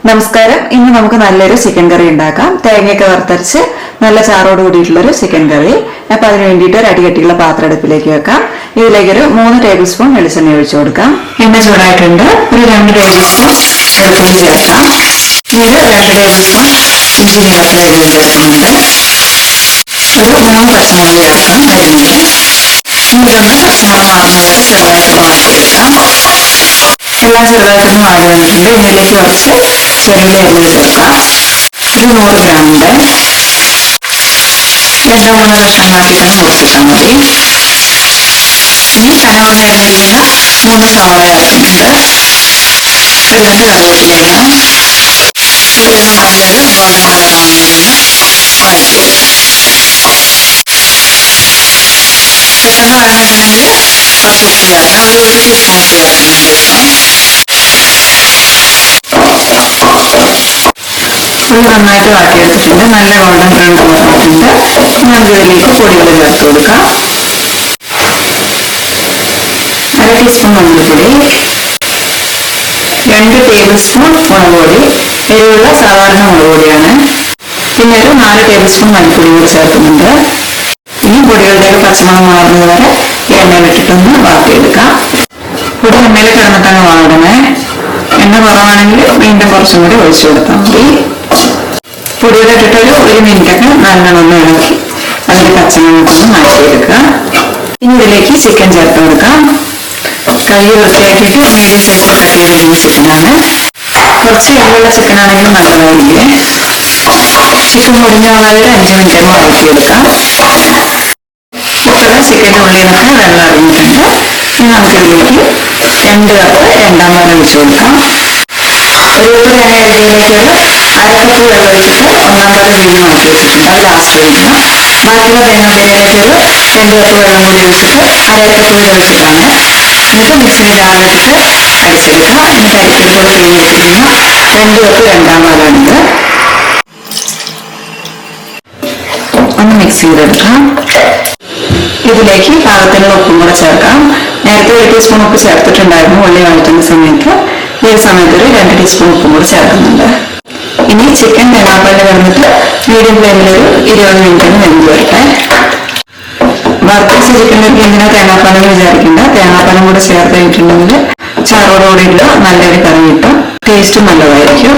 നമസ്കാരം. ഇന്ന് നമുക്ക് നല്ലൊരു ചിക്കൻ കറി ഉണ്ടാക്കാം. തേങ്ങയൊക്കെ വറുത്തരച്ച് നല്ല ചാറോട് കൂടിയിട്ടുള്ളൊരു ചിക്കൻ കറി. അപ്പൊ അതിന് വേണ്ടിയിട്ട് ഒരു അടികട്ടിയുള്ള പാത്രം അടുപ്പിലേക്ക് വെക്കാം. ഇതിലേക്ക് ഒരു 3 ടേബിൾ സ്പൂൺ വെളിച്ചെണ്ണ ഒഴിച്ചു കൊടുക്കാം. എണ്ണ ചൂടായിട്ടുണ്ട്. ഒരു 2 ടേബിൾ സ്പൂൺ വെളുത്തുള്ളി ചേർക്കാം. ഇതിൽ 2 ടേബിൾ സ്പൂൺ ഇഞ്ചി നീളത്തിൽ അരിഞ്ഞ് ചേർക്കുന്നുണ്ട്. ഒരു 3 പച്ചമുളക് ചേർക്കാം അരിഞ്ഞത്. ഇതൊന്ന് പച്ചമുളക് മാറുന്നത് ചെറുതായിട്ട് വാട്ടിയെടുക്കാം. എല്ലാം ചെറുതായിട്ടൊന്ന് വാടി വന്നിട്ടുണ്ട്. ഇതിലേക്ക് കുറച്ച് ചെറിയ അരിഞ്ഞ് ചേർക്കാം. ഒരു 100 ഗ്രാമുണ്ട്. 2-3 കഷ്ണങ്ങളാക്കിയിട്ടൊന്ന് മുറിച്ചിട്ടാൽ മതി. ഇനി കനമുള്ള എണ്ണയിലേക്ക് 3 സവാള ചേർക്കുന്നുണ്ട്. ഒരു 2 കറിവേപ്പില ഇടാം. ഇതൊന്ന് നല്ലൊരു ഗോൾഡൻ കളർ ആവുന്നതിന് വഴറ്റിയെടുക്കാം. പെട്ടെന്ന് വഴണ്ടണമെങ്കിൽ കുറച്ച് ഉപ്പ് ചേർക്കാം. ഒരു 1 ടീസ്പൂൺ ഉപ്പ് ചേർക്കുന്നുണ്ട് ഇപ്പോൾ. ഉള്ളി നന്നായിട്ട് വാട്ടിയെടുത്തിട്ടുണ്ട്. നല്ല ഗോൾഡൻ ബ്രൗൺ കളറായിട്ടുണ്ട്. നമുക്കിതിലേക്ക് പൊടികൾ ചേർത്ത് കൊടുക്കാം. 1 ടീസ്പൂൺ മഞ്ഞൾപ്പൊടി, 2 ടേബിൾ സ്പൂൺ മുളക് പൊടി, എരിവുള്ള സാധാരണ മുളക് പൊടിയാണ്. പിന്നെ ഒരു 4 ടേബിൾ സ്പൂൺ മല്ലിപ്പൊടി കൂടി ചേർക്കുന്നുണ്ട്. ഇനി പൊടികളുടെയൊക്കെ പച്ചമണം മാറുന്നത് വരെ എണ്ണയിലിട്ടിട്ടൊന്ന് വാട്ടിയെടുക്കാം. പൊടി എണ്ണയിൽ കിടന്നിട്ടങ്ങ് വാടണേ. എണ്ണ കുറവാണെങ്കിൽ വീണ്ടും കുറച്ചും കൂടി ഒഴിച്ചു കൊടുത്താൽ മതി. പൊടിയുടെ ഇട്ടിട്ടൊരു 1 മിനിറ്റൊക്കെ നല്ലോണം ഇളക്കി അതിന്റെ പച്ചമണമൊക്കെ മാറ്റിയെടുക്കുക. ഇനി ഇതിലേക്ക് ചിക്കൻ ചേർത്ത് കൊടുക്കാം. കഴുകി വൃത്തിയാക്കിയിട്ട് മീഡിയം സൈസിൽ കട്ട് ചെയ്തിരിക്കുന്ന ചിക്കനാണ്. കുറച്ച് എരിവുള്ള ചിക്കനാണെങ്കിലും നല്ലതായിരിക്കും. ചിക്കൻ മുരിഞ്ഞ ഒരു 5 മിനിറ്റ് ഒന്ന് വഴറ്റിയെടുക്കാം. ഇപ്പോൾ ചിക്കൻ്റെ ഉള്ളിൽ നിന്നൊക്കെ വെള്ളം ഇറങ്ങിയിട്ടുണ്ട്. ഇനി നമുക്കിതിലേക്ക് 2 കപ്പ് രണ്ടാം പാൽ ഒഴിച്ചു കൊടുക്കാം. ഒരു കപ്പ് തേങ്ങ അരിഞ്ഞതിലേക്ക് 1/2 കപ്പ് വെള്ളം ഒഴിച്ചിട്ട് ഒന്നാം പാൽ വീണ്ടും മാറ്റി വെച്ചിട്ടുണ്ട്. അത് ലാസ്റ്റ് ഒഴിക്കാം. ബാക്കിയുള്ള തേങ്ങാപ്പാലിലേക്ക് 2 കപ്പ് വെള്ളം കൂടി ഒഴിച്ചിട്ട് 1/2 കപ്പ് കൂടി ഒഴിച്ചിട്ടാണ്. എന്നിട്ട് മിക്സിയുടെ ജാറിലിട്ടിട്ട് അടിച്ചെടുക്കുക. എന്നിട്ട് അരിപ്പൊടികൾ പിഴിഞ്ഞ് വെച്ചിരിക്കുന്ന 2 കപ്പ് രണ്ടാം പാലാണിത്. ഒന്ന് മിക്സ് ചെയ്തെടുക്കാം. ഇതിലേക്ക് പാകത്തിനുള്ള ഉപ്പും കൂടെ ചേർക്കാം. നേരത്തെ 1 ടീസ്പൂൺ ഉപ്പ് ചേർത്തിട്ടുണ്ടായിരുന്നു ഉള്ളി വഴറ്റുന്ന സമയത്ത്. ഈ സമയത്ത് ഒരു 2 ടീസ്പൂൺ ഉപ്പും കൂടെ ചേർക്കുന്നുണ്ട്. ഇനി ചിക്കൻ തേങ്ങാപ്പാലിൽ കിടന്നിട്ട് മീഡിയം ഫ്ലെയിമിൽ ഒരു 20 മിനിറ്റ് വെന്ത് വരട്ടെ. വറുത്തരച്ച ചിക്കനിലേക്ക് എന്തിനാ തേങ്ങാപ്പാലെന്ന് വിചാരിക്കേണ്ട. തേങ്ങാപ്പാലും കൂടെ ചേർത്ത് കഴിഞ്ഞിട്ടുണ്ടെങ്കിൽ ചാറോടുകൂടിയുള്ള നല്ലൊരു കറി കിട്ടും. ടേസ്റ്റും നല്ലതായിരിക്കും.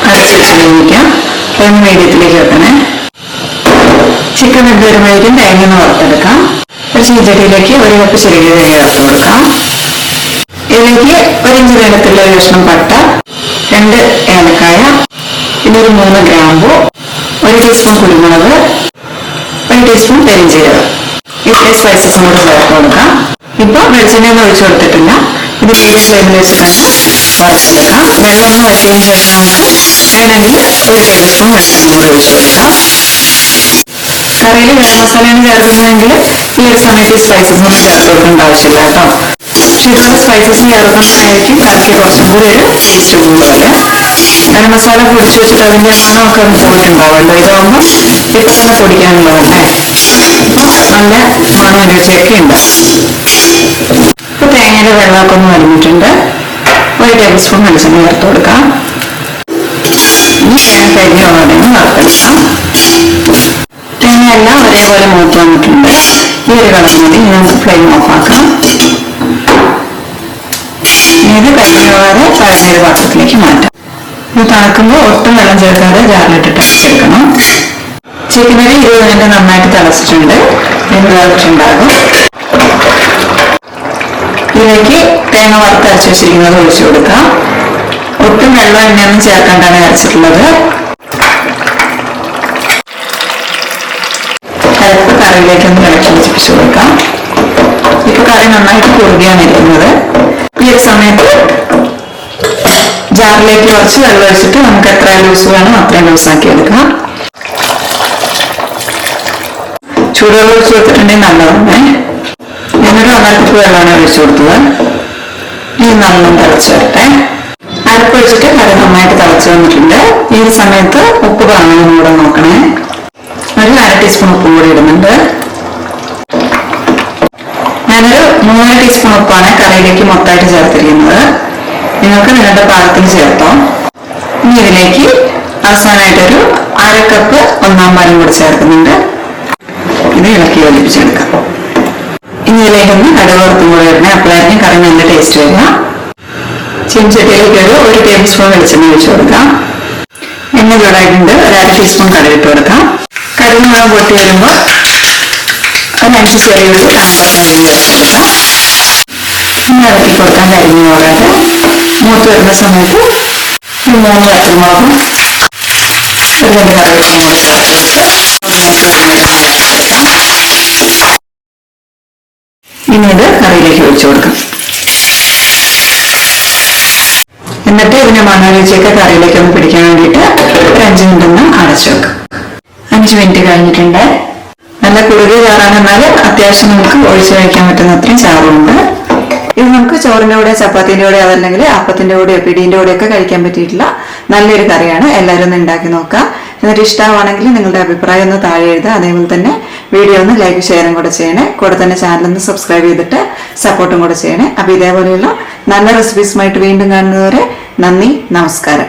അരച്ച് വെച്ച് വേവിക്കാം. ഫ്ലെയിം മീഡിയത്തിലേക്ക് വെക്കണേ. ചിക്കൻ വെന്ത് വരുമ്പോഴേക്കും തേങ്ങ ഒന്ന് വറുത്തെടുക്കാം. ഒരു ചീഞ്ചട്ടിയിലേക്ക് 1 കപ്പ് ചെറിയ തേങ്ങ ചേർത്ത് കൊടുക്കാം. ഇതിലേക്ക് 1 ഇഞ്ച് നീളത്തിലുള്ള ഒരു കഷ്ണം പട്ട, 2 ഏലക്കായ, പിന്നെ ഒരു 3 ഗ്രാമ്പു, 1 ടീസ്പൂൺ കുരുമുളക്, 1 ടീസ്പൂൺ പെരിഞ്ജീരകം. ഇത്രയും സ്പൈസസും കൂടെ ചേർത്ത് കൊടുക്കാം. ഇപ്പൊ വെളിച്ചെണ്ണയൊന്നും ഒഴിച്ചു കൊടുത്തിട്ടില്ല. ഇത് മീഡിയം ഫ്ലെയിമിൽ വെച്ചിട്ട് വറുത്തെടുക്കാം. വെള്ളമൊന്നും വറ്റിയതിന് ശേഷം നമുക്ക് വേണമെങ്കിൽ 1 ടേബിൾ സ്പൂൺ വെളിച്ചെണ്ണ കൂടി ഒഴിച്ചു കൊടുക്കാം. കറിയിൽ ഗരം മസാലയാണ് ചേർക്കുന്നതെങ്കിൽ ഈ ഒരു സമയത്ത് ഈ സ്പൈസസ് ഒന്നും ചേർത്ത് കൊടുക്കേണ്ട ആവശ്യമില്ല കേട്ടോ. പക്ഷെ ഇത്ര സ്പൈസസ് ചേർക്കുന്നതായിരിക്കും കറിക്ക് കുറച്ചും കൂടി ഒരു ടേസ്റ്റ് കൂടുതൽ. ഗരം മസാല പൊടിച്ചു വെച്ചിട്ട് അതിന്റെ മണമൊക്കെ ഒന്ന് പോയിട്ടുണ്ടാവുമല്ലോ. ഇതാകുമ്പോൾ ഇപ്പൊ തന്നെ പൊടിക്കാനുള്ളതല്ലേ. അപ്പോൾ നല്ല മണം രുചിയൊക്കെ ഉണ്ട്. ഇപ്പൊ തേങ്ങയുടെ വെള്ളമൊക്കെ ഒന്ന് വലിഞ്ഞിട്ടുണ്ട്. 1 ടേബിൾ സ്പൂൺ വെളിച്ചെണ്ണ ചേർത്ത് കൊടുക്കാം. ഇനി തേങ്ങ കരിഞ്ഞ ഉള്ളതെന്ന് വറുത്തെടുക്കാം. തേങ്ങയെല്ലാം ഒരേപോലെ മൂത്ത് വന്നിട്ടുണ്ട്. ഈ ഒരു കളർ മതി. ഇനി നമുക്ക് ഫ്ലെയിം ഓഫ് ആക്കാം. ഇത് കരിഞ്ഞുപോകാതെ പഴഞ്ഞൊരു പാത്രത്തിലേക്ക് മാറ്റാം. ഇത് തണുക്കുമ്പോൾ ഒട്ടും വെള്ളം ചേർക്കാതെ ജാറിലിട്ടിട്ട് അരച്ചെടുക്കണം. ചിക്കനൊരു 20 മിനിറ്റ് നന്നായിട്ട് തിളച്ചിട്ടുണ്ട്. ഇത് തിളച്ചിട്ടുണ്ടാകും. ഇതിലേക്ക് തേങ്ങ വറുത്തരച്ച് വെച്ചിരിക്കുന്നത് ഒഴിച്ചു കൊടുക്കാം. ഒട്ടും വെള്ളം എണ്ണയൊന്നും ചേർക്കാണ്ടാണ് അരച്ചിട്ടുള്ളത്. അരപ്പ് കറിയിലേക്കൊന്ന് ഇളക്കി വെച്ചിപ്പിച്ചു കൊടുക്കാം. ഇപ്പൊ കറി നന്നായിട്ട് കുറുകിയാണ് ഇരിക്കുന്നത്. ഈ ഒരു സമയത്ത് ജാറിലേക്ക് കുറച്ച് വെള്ളം ഒഴിച്ചിട്ട് നമുക്ക് എത്ര ലൂസ് വേണം അത്രയും ലൂസാക്കി എടുക്കാം. ചൂടുവെള്ളം ഒഴിച്ചു കൊടുത്തിട്ടുണ്ടെങ്കിൽ നല്ലതാണ്. ഞാനൊരു 1/2 കപ്പ് വെള്ളമാണ് ഒഴിച്ചു കൊടുത്തത്. ഇത് നല്ലോണം തിളച്ച് വരട്ടെ. അരപ്പ് ഒഴിച്ചിട്ട് കറി നന്നായിട്ട് തിളച്ച് വന്നിട്ടുണ്ട്. ഈ ഒരു സമയത്ത് ഉപ്പ് കാണുമെന്ന് കൂടെ നോക്കണേ. ഒരു 1/2 ടീസ്പൂൺ ഉപ്പും കൂടി ഇടുന്നുണ്ട്. ഞാനൊരു 3 ടീസ്പൂൺ ഉപ്പാണ് കറിയിലേക്ക് മൊത്തമായിട്ട് ചേർത്തിരിക്കുന്നത്. നിങ്ങൾക്ക് നിങ്ങളുടെ പാകത്തിന് ചേർത്തോ. ഇനി ഇതിലേക്ക് അവസാനമായിട്ടൊരു 1/2 കപ്പ് ഒന്നാം പാലും കൂടെ ചേർക്കുന്നുണ്ട്. ഇത് ഇളക്കി യോജിപ്പിച്ചെടുക്കാം. ഇനി ഇതിലേക്കൊന്ന് കടുക് വറുത്തും കൂടെ ഇടണേ, അപ്പോഴായിരിക്കും കറി നല്ല ടേസ്റ്റ് വരിക. ചീനച്ചട്ടിയിലേക്ക് ഒരു 1 ടേബിൾ സ്പൂൺ വെളിച്ചെണ്ണ ഒഴിച്ചു കൊടുക്കാം. എണ്ണ ചൂടായിട്ടുണ്ട്. 1/2 ടീസ്പൂൺ കടുക് ഇട്ട് കൊടുക്കാം. കടുക് മുളക് പൊട്ടി വരുമ്പോൾ ഒരു 5 ചെറിയ ഉള്ളി കറുവപ്പട്ട അരിഞ്ഞ് ചേർത്ത് കൊടുക്കാം. ഇനി ഇളക്കി കൊടുക്കാൻ അരിഞ്ഞു പോകാതെ മൂത്ത് വരുന്ന സമയത്ത് 3 പച്ചമുളകും 2 കറിവേപ്പിലയും കൂടി ചേർത്ത് ഇനി ഇത് കറിയിലേക്ക് ഒഴിച്ചു കൊടുക്കാം. എന്നിട്ട് ഇതിന്റെ മണരുചിയൊക്കെ കറിയിലേക്ക് ഒന്ന് പിടിക്കാൻ വേണ്ടിയിട്ട് ഒരു 5 മിനിറ്റ് ഒന്ന് അടച്ചു വെക്കാം. 5 മിനിറ്റ് കഴിഞ്ഞിട്ടുണ്ട്. നല്ല കുറുകിയ ചാറാണ്, എന്നാൽ അത്യാവശ്യം നമുക്ക് ഒഴിച്ചു കഴിക്കാൻ പറ്റുന്ന അത്രയും ചാറുണ്ട്. ഇത് നമുക്ക് ചോറിന്റെ കൂടെ, ചപ്പാത്തിന്റെ കൂടെ, അതല്ലെങ്കിൽ അപ്പത്തിന്റെ കൂടെയോ പിടീന്റെ കൂടെയൊക്കെ കഴിക്കാൻ പറ്റിയിട്ടുള്ള നല്ലൊരു കറിയാണ്. എല്ലാവരും ഒന്ന് ഉണ്ടാക്കി നോക്കാം. എന്നിട്ട് ഇഷ്ടമാണെങ്കിൽ നിങ്ങളുടെ അഭിപ്രായം ഒന്ന് താഴെ എഴുതുക. അതേപോലെ തന്നെ വീഡിയോ ഒന്ന് ലൈക്ക് ഷെയറും കൂടെ ചെയ്യണേ. കൂടെ തന്നെ ചാനൽ ഒന്ന് സബ്സ്ക്രൈബ് ചെയ്തിട്ട് സപ്പോർട്ടും കൂടെ ചെയ്യണേ. അപ്പൊ ഇതേപോലെയുള്ള നല്ല റെസിപ്പീസുമായിട്ട് വീണ്ടും കാണുന്നവരെ നന്ദി, നമസ്കാരം.